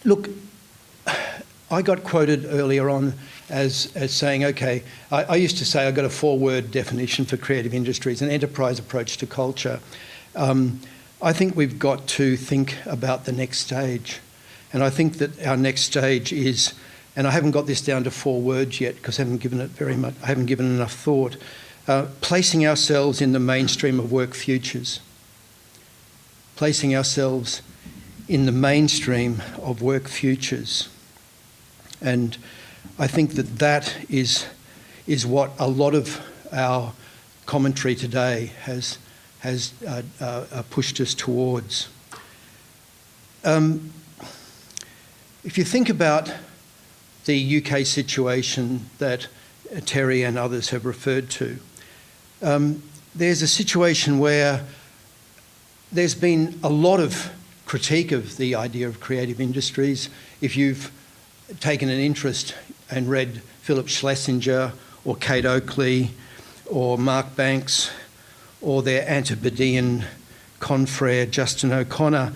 look, I got quoted earlier on as saying, okay, I used to say I got a 4-word definition for creative industries, an enterprise approach to culture. I think we've got to think about the next stage. And I think that our next stage is, and I haven't got this down to 4 words yet because I haven't given it very much, I haven't given enough thought, placing ourselves in the mainstream of work futures. Placing ourselves in the mainstream of work futures. And I think that that is what a lot of our commentary today has pushed us towards. If you think about the UK situation that Terry and others have referred to, there's a situation where there's been a lot of critique of the idea of creative industries. If you've taken an interest and read Philip Schlesinger or Kate Oakley or Mark Banks or their Antipodean confrere Justin O'Connor,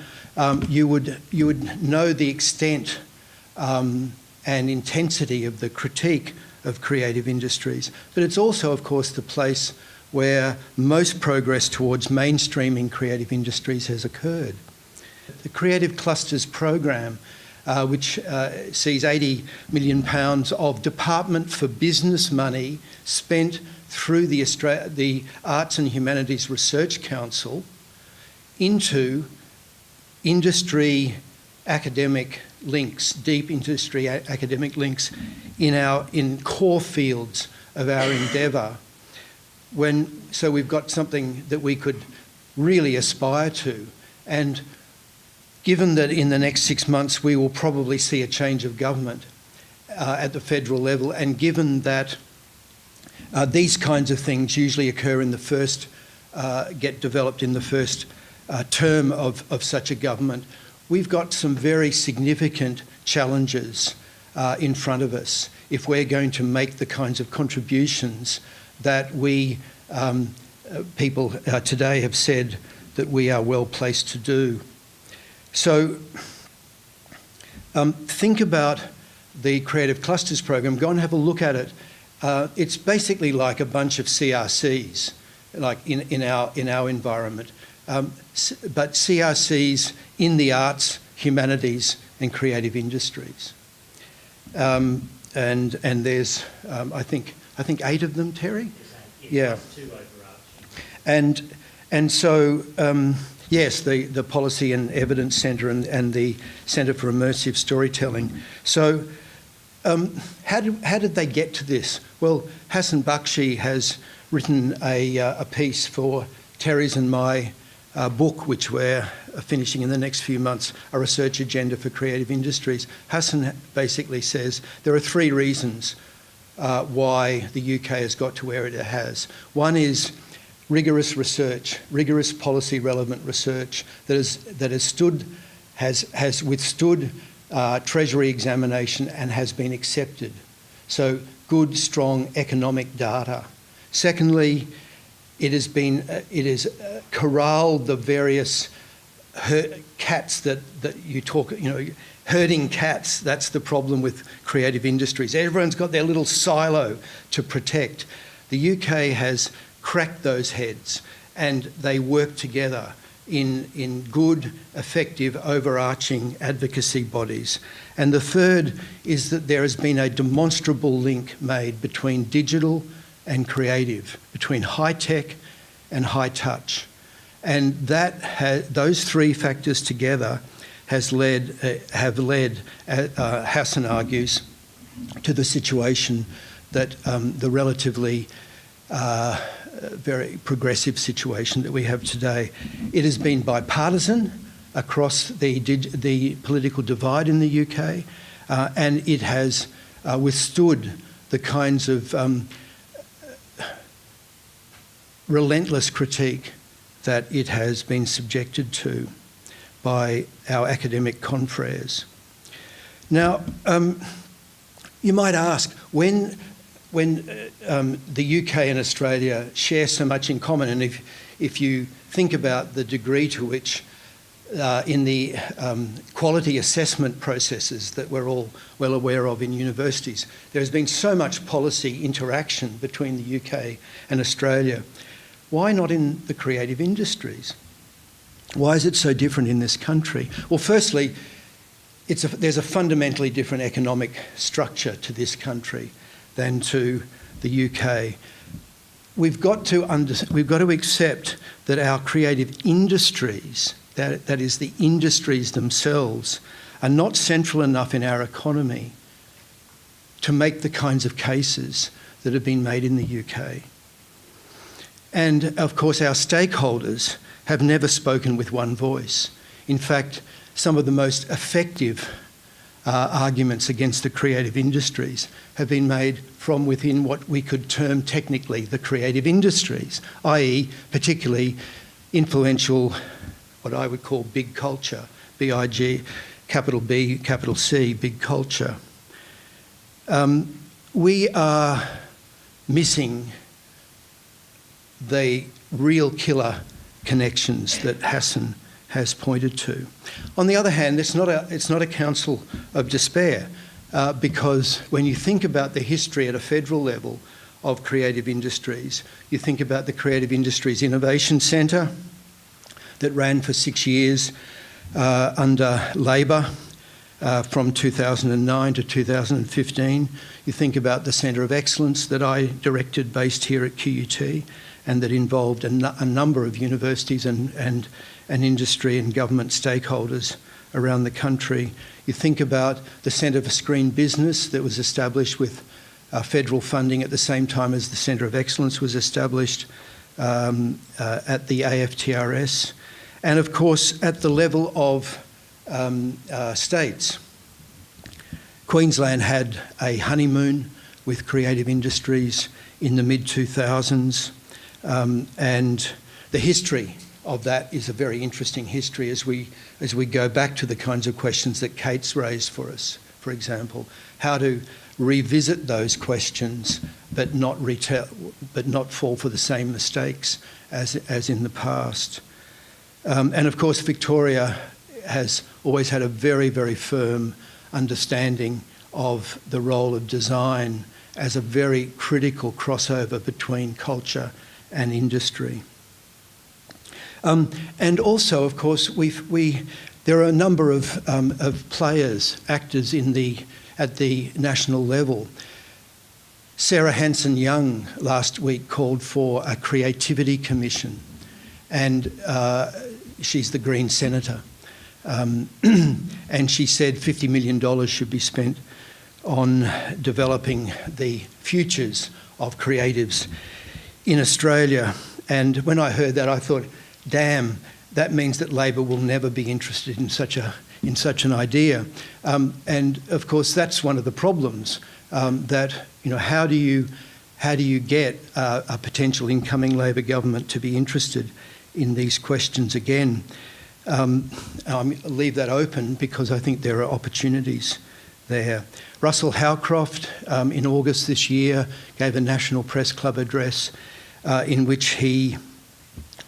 you would know the extent and intensity of the critique of creative industries. But it's also, of course, the place where most progress towards mainstreaming creative industries has occurred. The Creative Clusters program, which sees £80 million of Department for Business money spent through the Arts and Humanities Research Council into industry academic links, deep industry academic links in core fields of our endeavour. So we've got something that we could really aspire to. And given that in the next 6 months we will probably see a change of government at the federal level, and given that these kinds of things usually occur in the first, get developed in the first term of such a government, we've got some very significant challenges in front of us if we're going to make the kinds of contributions that we people today have said that we are well placed to do. So think about the Creative Clusters program. Go and have a look at it. It's basically like a bunch of CRCs, like in our environment, but CRCs in the arts, humanities, and creative industries. And there's I think 8 of them, Terry. Yeah. 2 overarching. And so. Yes, the Policy and Evidence Centre and the Centre for Immersive Storytelling. So how did they get to this? Well, Hassan Bakshi has written a piece for Terry's and my book, which we're finishing in the next few months, a research agenda for creative industries. Hassan basically says there are 3 reasons why the UK has got to where it has. One is rigorous research, rigorous policy relevant research that has withstood Treasury examination and has been accepted. So good, strong economic data. Secondly, it has corralled the various cats that you talk, herding cats. That's the problem with creative industries. Everyone's got their little silo to protect. The UK has crack those heads and they work together in good, effective, overarching advocacy bodies. And the third is that there has been a demonstrable link made between digital and creative, between high tech and high touch. And those 3 factors together have led, Hassan argues, to the situation that the relatively very progressive situation that we have today. It has been bipartisan across the political divide in the UK, and it has withstood the kinds of relentless critique that it has been subjected to by our academic confreres. Now, you might ask, when the UK and Australia share so much in common, and if you think about the degree to which in the quality assessment processes that we're all well aware of in universities. There has been so much policy interaction between the UK and Australia. Why not in the creative industries? Why is it so different in this country? Well, firstly, there's a fundamentally different economic structure to this country than to the UK. We've got to accept that our creative industries, that is the industries themselves, are not central enough in our economy to make the kinds of cases that have been made in the UK. And of course, our stakeholders have never spoken with one voice. In fact, some of the most effective arguments against the creative industries have been made from within what we could term technically the creative industries, i.e. particularly influential, what I would call big culture, B-I-G, capital B, capital C, big culture. We are missing the real killer connections that Hassan has pointed to. On the other hand, it's not a counsel of despair, because when you think about the history at a federal level of creative industries, you think about the Creative Industries Innovation Centre that ran for 6 years under Labor from 2009 to 2015. You think about the Centre of Excellence that I directed based here at QUT, and that involved a number of universities and industry and government stakeholders around the country. You think about the Centre for Screen Business that was established with federal funding at the same time as the Centre of Excellence was established at the AFTRS. And of course, at the level of states, Queensland had a honeymoon with creative industries in the mid-2000s, and the history of that is a very interesting history as we go back to the kinds of questions that Kate's raised for us, for example, how to revisit those questions but not fall for the same mistakes as in the past. And of course, Victoria has always had a very, very firm understanding of the role of design as a very critical crossover between culture and industry. And also, of course, there are a number of players, actors at the national level. Sarah Hanson-Young last week called for a creativity commission, and she's the Green senator. And she said $50 million should be spent on developing the futures of creatives in Australia. And when I heard that, I thought, damn, that means that Labor will never be interested in such an idea. And of course, that's one of the problems. That how do you get a potential incoming Labor government to be interested in these questions again? I'll leave that open because I think there are opportunities there. Russell Howcroft, in August this year, gave a National Press Club address in which he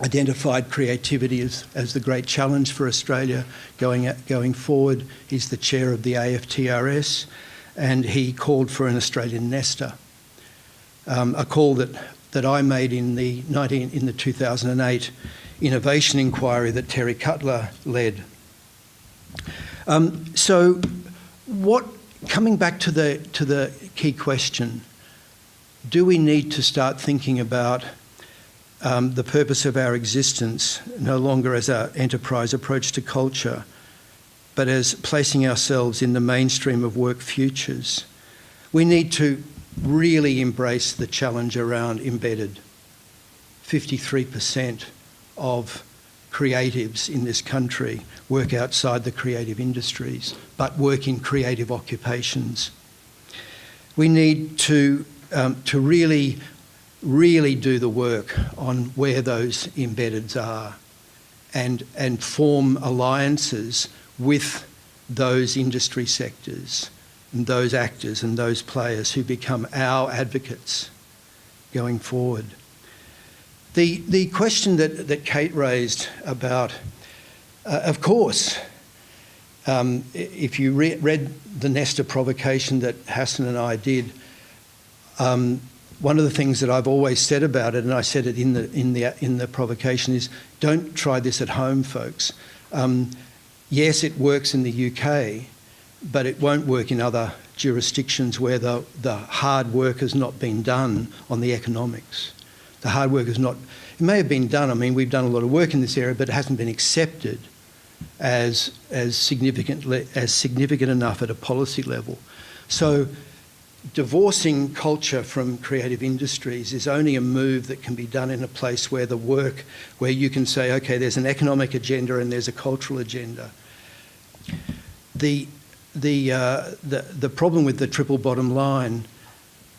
identified creativity as the great challenge for Australia going forward. He's the chair of the AFTRS, and he called for an Australian Nesta, a call that I made in the 2008 innovation inquiry that Terry Cutler led. So, coming back to the key question, do we need to start thinking about the purpose of our existence no longer as our enterprise approach to culture, but as placing ourselves in the mainstream of work futures? We need to really embrace the challenge around embedded. 53% of creatives in this country work outside the creative industries, but work in creative occupations. We need to really do the work on where those embeddeds are and form alliances with those industry sectors and those actors and those players who become our advocates going forward. The question that Kate raised about Of course, if you read the Nesta provocation that Hassan and I did, one of the things that I've always said about it, and I said it in the provocation, is don't try this at home, folks. Yes, it works in the UK, but it won't work in other jurisdictions where the hard work has not been done on the economics. The hard work has not, it may have been done, I mean, we've done a lot of work in this area, but it hasn't been accepted as significant enough at a policy level. So divorcing culture from creative industries is only a move that can be done in a place where where you can say, okay, there's an economic agenda and there's a cultural agenda. The problem with the triple bottom line,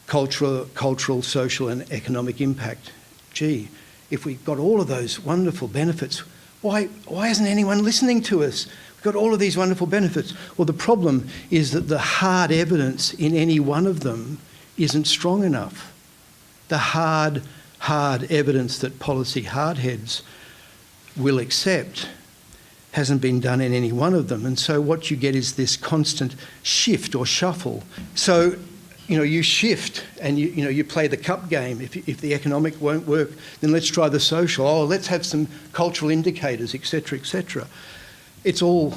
cultural, social and economic impact, gee, if we've got all of those wonderful benefits, why isn't anyone listening to us? We've got all of these wonderful benefits. Well, the problem is that the hard evidence in any one of them isn't strong enough. The hard evidence that policy hardheads will accept hasn't been done in any one of them. And so what you get is this constant shift or shuffle. So, you shift and you play the cup game. If the economic won't work, then let's try the social. Oh, let's have some cultural indicators, etc., etc. It's all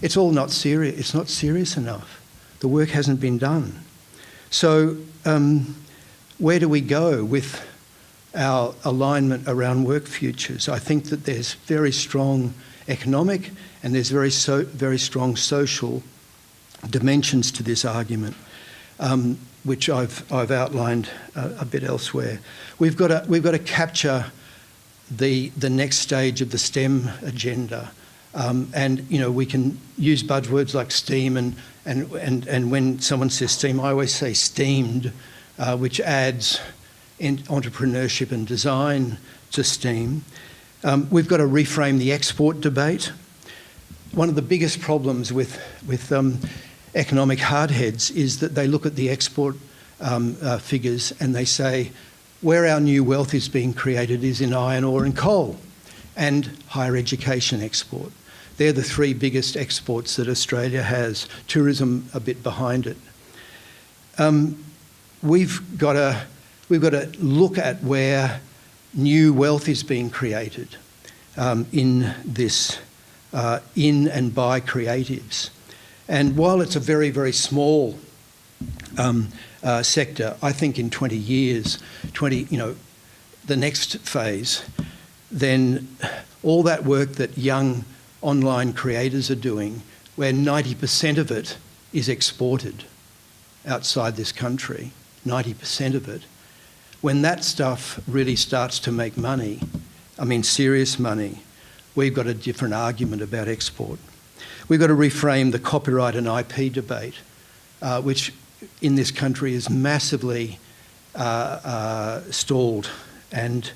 not serious. It's not serious enough. The work hasn't been done. So where do we go with our alignment around work futures? I think that there's very strong economic and there's very strong social dimensions to this argument, which I've outlined a bit elsewhere. We've got to capture the next stage of the STEM agenda. And we can use buzzwords like STEAM and when someone says STEAM, I always say STEAMed, which adds entrepreneurship and design to STEAM. We've got to reframe the export debate. One of the biggest problems with economic hardheads is that they look at the export figures and they say, where our new wealth is being created is in iron ore and coal and higher education export. They're the three biggest exports that Australia has. Tourism a bit behind it. We've got to look at where new wealth is being created in this, in and by creatives. And while it's a very, very small sector, I think in 20 years, the next phase, then all that work that young online creators are doing, where 90% of it is exported outside this country, 90% of it, when that stuff really starts to make money, I mean serious money, we've got a different argument about export. We've got to reframe the copyright and IP debate, which in this country is massively stalled and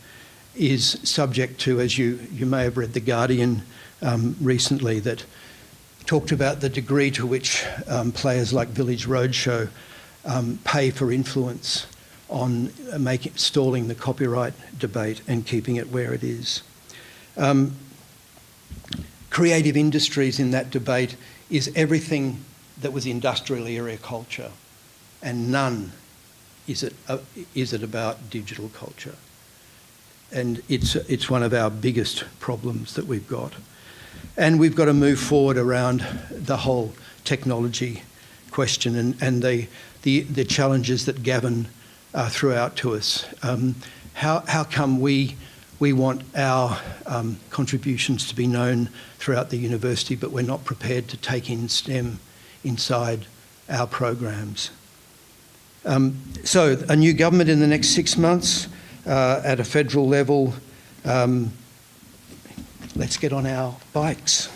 is subject to, as you may have read The Guardian recently, that talked about the degree to which players like Village Roadshow pay for influence on stalling the copyright debate and keeping it where it is. Creative industries in that debate is everything that was industrial area culture, and none is it about digital culture. And it's one of our biggest problems that we've got. And we've got to move forward around the whole technology question and the challenges that Gavin threw out to us. How come we want our contributions to be known throughout the university, but we're not prepared to take in STEM inside our programs? So a new government in the next 6 months at a federal level. Let's get on our bikes.